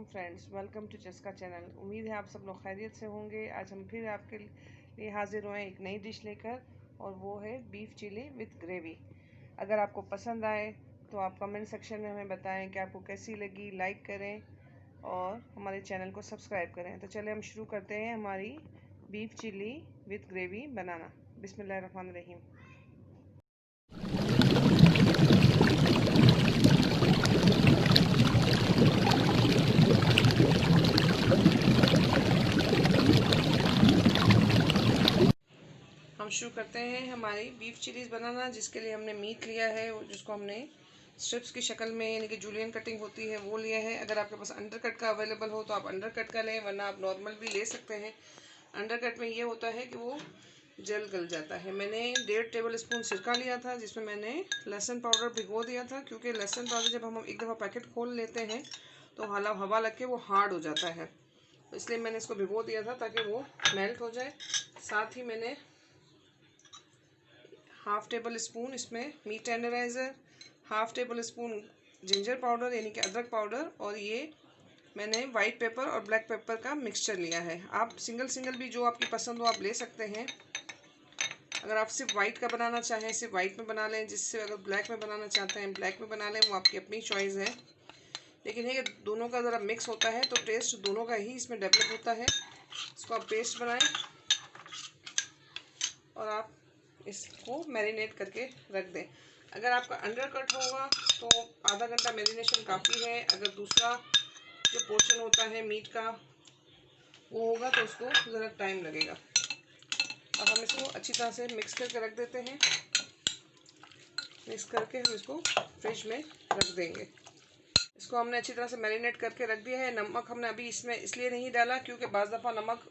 Friends, welcome to चस्का channel. उम्मीद है आप सब लोग खैरियत से होंगे। आज हम फिर आपके लिए हाजिर हुए एक नई डिश लेकर, और वो है बीफ चिली विथ ग्रेवी। अगर आपको पसंद आए तो आप कमेंट सेक्शन में हमें बताएं कि आपको कैसी लगी। लाइक करें और हमारे चैनल को सब्सक्राइब करें। तो चले हम शुरू करते हैं हमारी बीफ चिली विथ ग्रेवी बनाना। बिस्मिल्लाहिर्रहमानिर्रहीम। हम शुरू करते हैं हमारी बीफ चिलीज़ बनाना, जिसके लिए हमने मीट लिया है, जिसको हमने स्ट्रिप्स की शक्ल में यानी कि जूलियन कटिंग होती है वो लिया है। अगर आपके पास अंडर कट का अवेलेबल हो तो आप अंडर कट का लें, वरना आप नॉर्मल भी ले सकते हैं। अंडर कट में ये होता है कि वो जल गल जाता है। मैंने 1.5 टेबल स्पून सिरका लिया था, जिसमें मैंने लहसुन पाउडर भिगो दिया था, क्योंकि लहसुन पाउडर जब हम एक दफ़ा पैकेट खोल लेते हैं तो हवा लग के वो हार्ड हो जाता है, इसलिए मैंने इसको भिगो दिया था ताकि वो मेल्ट हो जाए। साथ ही मैंने हाफ़ टेबल स्पून इसमें meat tenderiser, half table spoon ginger powder यानी कि अदरक पाउडर, और ये मैंने वाइट पेपर और ब्लैक पेपर का मिक्सचर लिया है। आप सिंगल भी जो आपकी पसंद हो आप ले सकते हैं। अगर आप सिर्फ वाइट का बनाना चाहें सिर्फ वाइट में बना लें, जिससे अगर ब्लैक में बनाना चाहते हैं ब्लैक में बना लें, वो आपकी अपनी चॉइस है। लेकिन ये दोनों का ज़रा मिक्स होता है तो टेस्ट दोनों का ही इसमें डेवलप होता है। इसको आप पेस्ट बनाएं और आप इसको मैरिनेट करके रख दें। अगर आपका अंडर कट होगा तो आधा घंटा मैरिनेशन काफ़ी है। अगर दूसरा जो पोर्शन होता है मीट का वो होगा तो उसको ज़रा टाइम लगेगा। अब हम इसको अच्छी तरह से मिक्स करके रख देते हैं। मिक्स करके हम इसको फ्रिज में रख देंगे। इसको हमने अच्छी तरह से मैरिनेट करके रख दिया है। नमक हमने अभी इसमें इसलिए नहीं डाला क्योंकि बाज़ दफ़ा नमक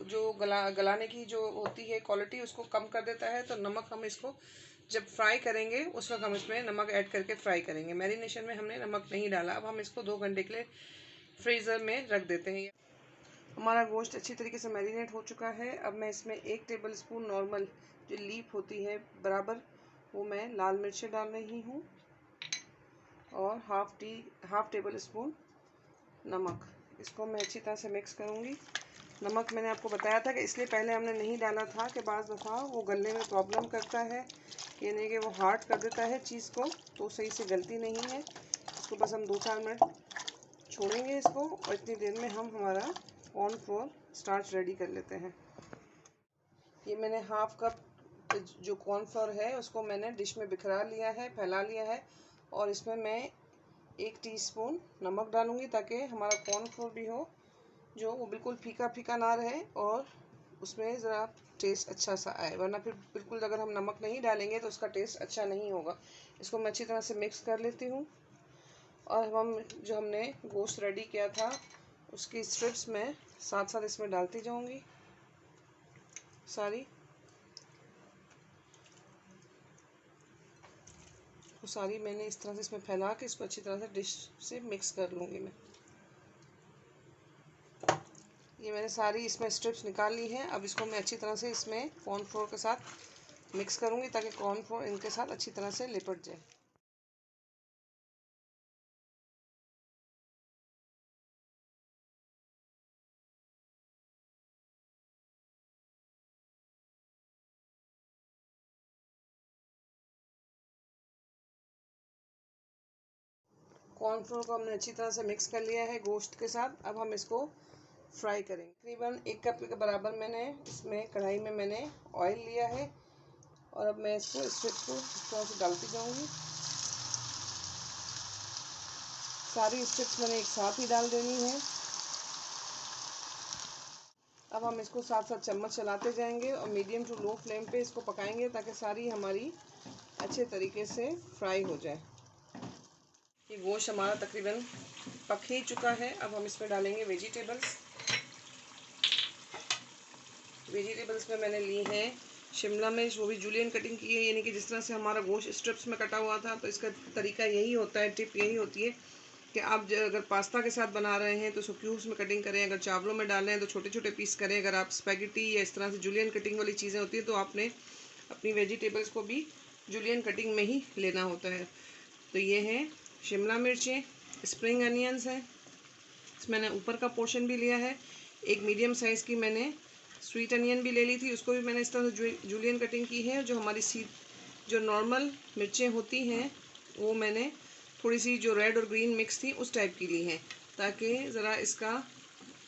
जो गलाने की जो होती है क्वालिटी उसको कम कर देता है, तो नमक हम इसको जब फ्राई करेंगे उस वक्त हम इसमें नमक ऐड करके फ्राई करेंगे। मैरिनेशन में हमने नमक नहीं डाला। अब हम इसको 2 घंटे के लिए फ्रीज़र में रख देते हैं। हमारा गोश्त अच्छी तरीके से मैरिनेट हो चुका है। अब मैं इसमें 1 टेबल स्पून नॉर्मल जो लीफ होती है बराबर, वो मैं लाल मिर्चें डाल रही हूँ, और हाफ़ टेबल स्पून नमक। इसको मैं अच्छी तरह से मिक्स करूँगी। नमक मैंने आपको बताया था कि इसलिए पहले हमने नहीं डाला था कि बाज़ दफ़ा वो गलने में प्रॉब्लम करता है, यानी कि वो हार्ड कर देता है चीज़ को, तो सही से गलती नहीं है। इसको बस हम 2-4 मिनट छोड़ेंगे इसको, और इतनी देर में हम हमारा कॉर्नफ्लोर स्टार्च रेडी कर लेते हैं। ये मैंने हाफ़ कप जो कॉर्नफ्लोर है उसको मैंने डिश में बिखरा लिया है, फैला लिया है, और इसमें मैं 1 टीस्पून नमक डालूँगी ताकि हमारा कॉर्नफ्लोर भी हो जो वो बिल्कुल फीका फीका ना रहे और उसमें ज़रा टेस्ट अच्छा सा आए, वरना फिर बिल्कुल अगर हम नमक नहीं डालेंगे तो उसका टेस्ट अच्छा नहीं होगा। इसको मैं अच्छी तरह से मिक्स कर लेती हूँ, और हम जो हमने गोश्त रेडी किया था उसकी स्ट्रिप्स में साथ साथ इसमें डालती जाऊँगी सारी मैंने इस तरह से इसमें फैला के इसको अच्छी तरह से डिश से मिक्स कर लूँगी मैं। ये मैंने सारी इसमें स्ट्रिप्स निकाल ली हैं। अब इसको मैं अच्छी तरह से इसमें कॉर्नफ्लोर के साथ मिक्स करूँगी ताकि कॉर्नफ्लोर इनके साथ अच्छी तरह से लिपट जाए। कॉर्नफ्लोर को हमने अच्छी तरह से मिक्स कर लिया है गोश्त के साथ। अब हम इसको फ्राई करेंगे। तकरीबन 1 कप के बराबर मैंने इसमें कढ़ाई में मैंने ऑयल लिया है, और अब मैं इसको स्ट्रिप्स को इस तरह से डालती जाऊँगी। सारी स्ट्रिप्स मैंने एक साथ ही डाल देनी है। अब हम इसको साथ साथ चम्मच चलाते जाएंगे और मीडियम टू लो फ्लेम पे इसको पकाएंगे ताकि सारी हमारी अच्छे तरीके से फ्राई हो जाए। ये गोश्त हमारा तकरीबन पक ही चुका है। अब हम इसमें डालेंगे वेजिटेबल्स। वेजिटेबल्स में मैंने ली है शिमला मिर्च, वो भी जूलियन कटिंग की है, यानी कि जिस तरह से हमारा गोश्त स्ट्रिप्स में कटा हुआ था, तो इसका तरीका यही होता है, टिप यही होती है कि आप अगर पास्ता के साथ बना रहे हैं तो उसको क्यूब्स में कटिंग करें, अगर चावलों में डाल रहे हैं तो छोटे छोटे पीस करें, अगर आप स्पैगेटी या इस तरह से जूलियन कटिंग वाली चीज़ें होती हैं तो आपने अपनी वेजिटेबल्स को भी जूलियन कटिंग में ही लेना होता है। तो ये हैं शिमला मिर्चें, स्प्रिंग अनियंस हैं, मैंने ऊपर का पोर्शन भी लिया है। एक मीडियम साइज़ की मैंने स्वीट अनियन भी ले ली थी, उसको भी मैंने इस तरह से जूलियन कटिंग की है। जो हमारी जो नॉर्मल मिर्चें होती हैं वो मैंने थोड़ी सी जो रेड और ग्रीन मिक्स थी उस टाइप की ली है, ताकि ज़रा इसका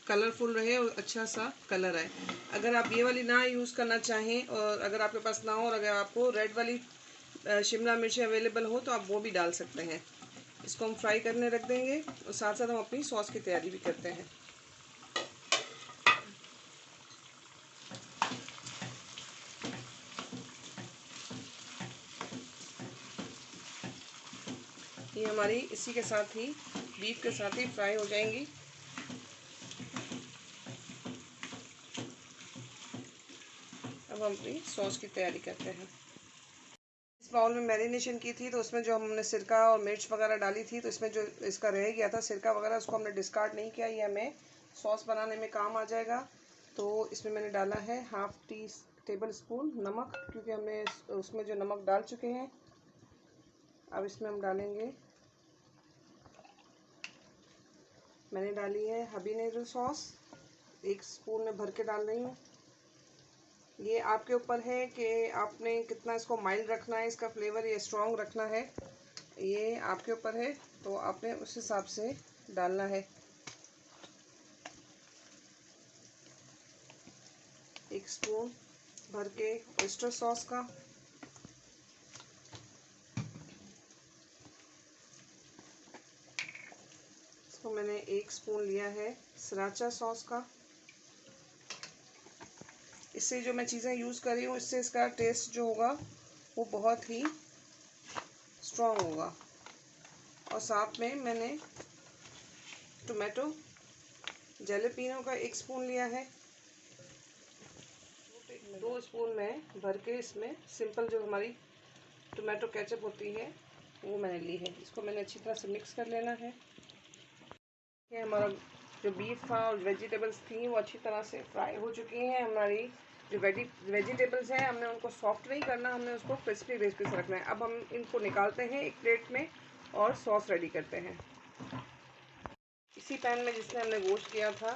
कलरफुल रहे और अच्छा सा कलर आए। अगर आप ये वाली ना यूज़ करना चाहें और अगर आपके पास ना हो और अगर आपको रेड वाली शिमला मिर्ची अवेलेबल हो तो आप वो भी डाल सकते हैं। इसको हम फ्राई करने रख देंगे और साथ साथ हम अपनी सॉस की तैयारी भी करते हैं। ये हमारी इसी के साथ ही बीफ के साथ ही फ्राई हो जाएंगी। अब हम अपनी सॉस की तैयारी करते हैं। इस बाउल में मैरिनेशन की थी तो उसमें जो हमने सिरका और मिर्च वगैरह डाली थी तो इसमें जो इसका रह गया था सिरका वगैरह, उसको हमने डिस्कार्ड नहीं किया। ये हमें सॉस बनाने में काम आ जाएगा। तो इसमें मैंने डाला है 1/2 टेबल स्पून नमक, क्योंकि हमने उसमें जो नमक डाल चुके हैं। अब इसमें हम डालेंगे, मैंने डाली है हबीनेरो सॉस, 1 स्पून में भर के डाल रही हूँ। ये आपके ऊपर है कि आपने कितना इसको माइल्ड रखना है, इसका फ्लेवर ये स्ट्रॉन्ग रखना है, ये आपके ऊपर है। तो आपने उस हिसाब से डालना है। 1 स्पून भर के ऑयस्टर सॉस का, इसको मैंने 1 स्पून लिया है सराचा सॉस का। इससे जो मैं चीज़ें यूज़ कर रही हूँ इससे इसका टेस्ट जो होगा वो बहुत ही स्ट्रॉन्ग होगा। और साथ में मैंने टोमेटो जैलेपिनो का 1 स्पून लिया है। 2 स्पून में भर के इसमें सिंपल जो हमारी टोमेटो केचप होती है वो मैंने ली है। इसको मैंने अच्छी तरह से मिक्स कर लेना है। ये हमारा जो बीफ था और वेजिटेबल्स थी वो अच्छी तरह से फ्राई हो चुकी हैं। हमारी जो वेजिटेबल्स हैं हमने उनको सॉफ्ट नहीं करना, हमने उसको क्रिस्पी से रखना है। अब हम इनको निकालते हैं एक प्लेट में और सॉस रेडी करते हैं। इसी पैन में जिसमें हमने गोश्त किया था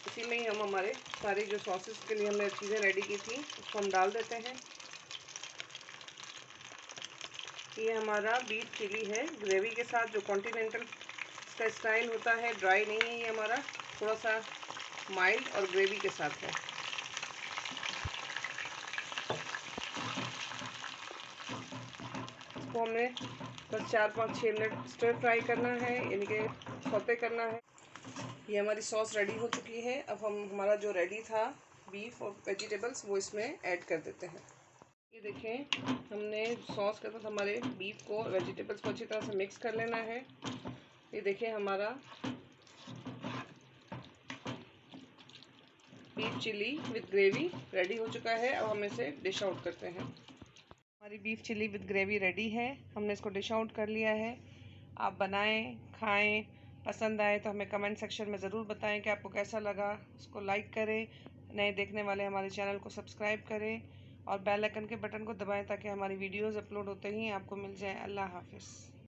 उसी में ही हम हमारे सारी जो सॉसेस के लिए हमने चीज़ें रेडी की थी उसको हम डाल देते हैं। ये हमारा बीफ चिली है ग्रेवी के साथ, जो कॉन्टिनेंटल का स्टाइल होता है, ड्राई नहीं है। ये हमारा थोड़ा सा माइल्ड और ग्रेवी के साथ है। इसको हमने बस 4-5-6 मिनट स्टर फ्राई करना है, यानी कि सौते करना है। ये हमारी सॉस रेडी हो चुकी है। अब हम हमारा जो रेडी था बीफ और वेजिटेबल्स वो इसमें ऐड कर देते हैं। ये देखें, हमने सॉस के साथ हमारे बीफ को वेजिटेबल्स को अच्छी तरह से मिक्स कर लेना है। ये देखिए हमारा beef chilli with gravy ready हो चुका है। अब हम इसे डिश आउट करते हैं। हमारी beef chilli with gravy ready है, हमने इसको डिश आउट कर लिया है। आप बनाएं, खाएं, पसंद आए तो हमें कमेंट सेक्शन में ज़रूर बताएं कि आपको कैसा लगा। इसको लाइक करें, नए देखने वाले हमारे चैनल को सब्सक्राइब करें और बेल आइकन के बटन को दबाएं ताकि हमारी वीडियोज़ अपलोड होते ही आपको मिल जाए। अल्लाह हाफिज़।